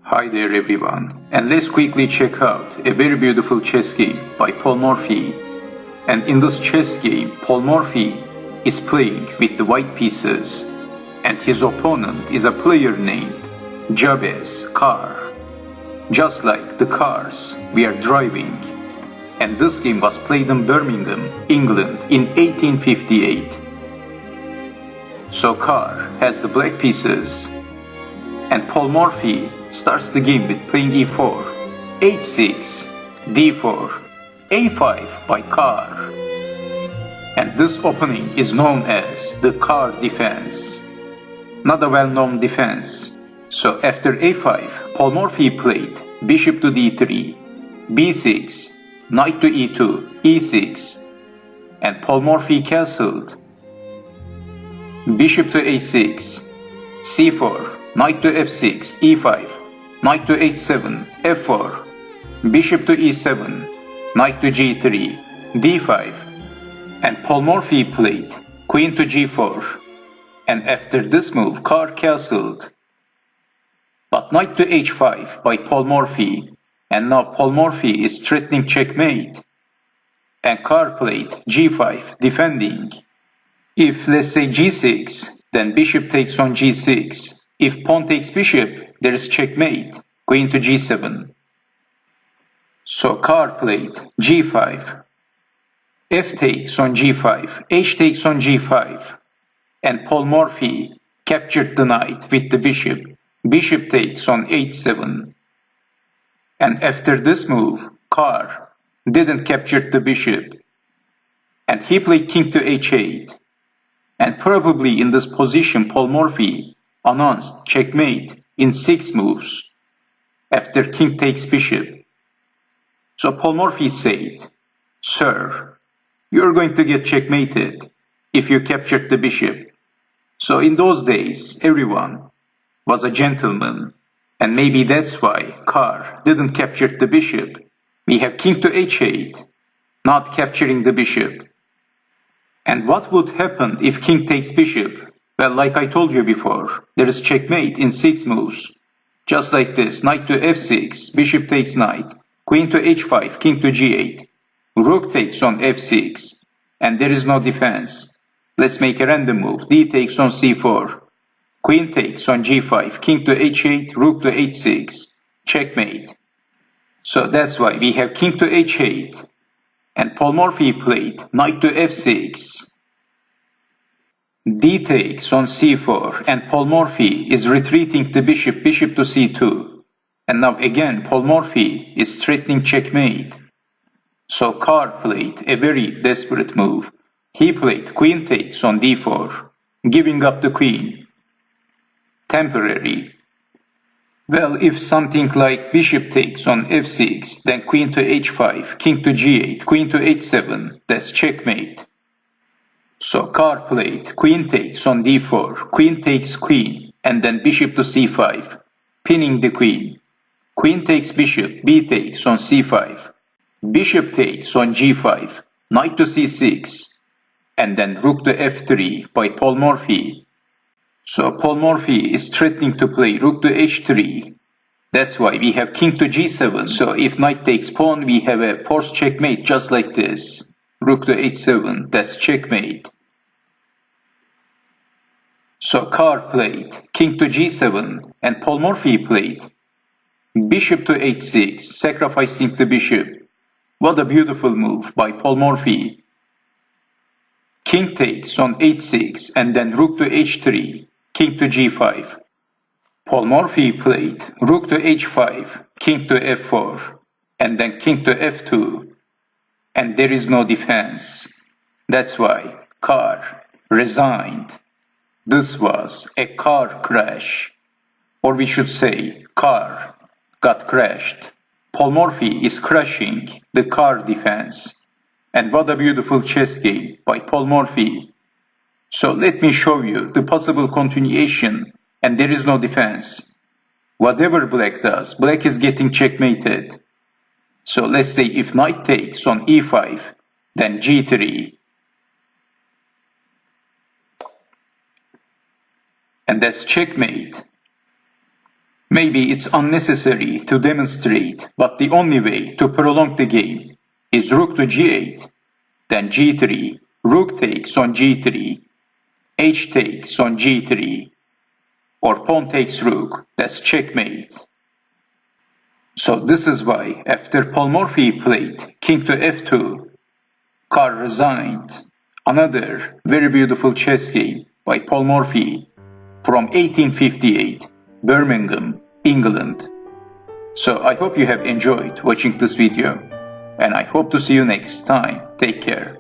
Hi there everyone, and let's quickly check out a very beautiful chess game by Paul Morphy. And in this chess game, Paul Morphy is playing with the white pieces, and his opponent is a player named Jabez Carr. Just like the cars we are driving. And this game was played in Birmingham, England in 1858. So Carr has the black pieces, and Paul Morphy starts the game with playing e4, h6, d4, a5 by Carr. And this opening is known as the Carr defense. Not a well-known defense. So after a5, Paul Morphy played bishop to d3, b6, knight to e2, e6, and Paul Morphy castled. Bishop to a6, c4, knight to f6, e5, knight to h7, f4, bishop to e7, knight to g3, d5, and Paul Morphy played queen to g4, and after this move Carr castled. But knight to h5 by Paul Morphy, and now Paul Morphy is threatening checkmate, and Carr played g5 defending. If let's say g6, then bishop takes on g6. If pawn takes bishop, there is checkmate, queen to g7. So Carr played g5, f takes on g5, h takes on g5, and Paul Morphy captured the knight with the bishop. Bishop takes on h7. And after this move, Carr didn't capture the bishop, and he played king to h8. And probably in this position Paul Morphy announced checkmate in 6 moves after king takes bishop. So Paul Morphy said, "Sir, you're going to get checkmated if you captured the bishop." So in those days, everyone was a gentleman, and maybe that's why Carr didn't capture the bishop. We have king to h8, not capturing the bishop. And what would happen if king takes bishop? Well, like I told you before, there is checkmate in 6 moves. Just like this, knight to f6, bishop takes knight, queen to h5, king to g8, rook takes on f6, and there is no defense. Let's make a random move, d takes on c4, queen takes on g5, king to h8, rook to h6, checkmate. So that's why we have king to h8, and Paul Morphy played knight to f6. D takes on c4, and Paul Morphy is retreating the bishop to c2. And now again Paul Morphy is threatening checkmate. So Carr played a very desperate move. He played queen takes on d4, giving up the queen. Temporary. Well, if something like bishop takes on f6, then queen to h5, king to g8, queen to h7, that's checkmate. So Carr played queen takes on d4, queen takes queen, and then bishop to c5, pinning the queen. Queen takes bishop, b takes on c5, bishop takes on g5, knight to c6, and then rook to f3 by Paul Morphy. So Paul Morphy is threatening to play rook to h3. That's why we have king to g7. So if knight takes pawn, we have a forced checkmate just like this. Rook to h7, that's checkmate. So Carr played king to g7, and Paul Morphy played bishop to h6, sacrificing the bishop. What a beautiful move by Paul Morphy. King takes on h6, and then rook to h3, king to g5. Paul Morphy played rook to h5, king to f4, and then king to f2. And there is no defense. That's why Carr resigned. This was a car crash. Or we should say, Carr got crashed. Paul Morphy is crashing the Carr defense. And what a beautiful chess game by Paul Morphy. So let me show you the possible continuation, and there is no defense. Whatever black does, black is getting checkmated. So let's say if knight takes on e5, then g3. And that's checkmate. Maybe it's unnecessary to demonstrate, but the only way to prolong the game is rook to g8, then g3, rook takes on g3, h takes on g3, or pawn takes rook, that's checkmate. So this is why after Paul Morphy played king to f2, Carr resigned. Another very beautiful chess game by Paul Morphy from 1858, Birmingham, England. So I hope you have enjoyed watching this video, and I hope to see you next time. Take care.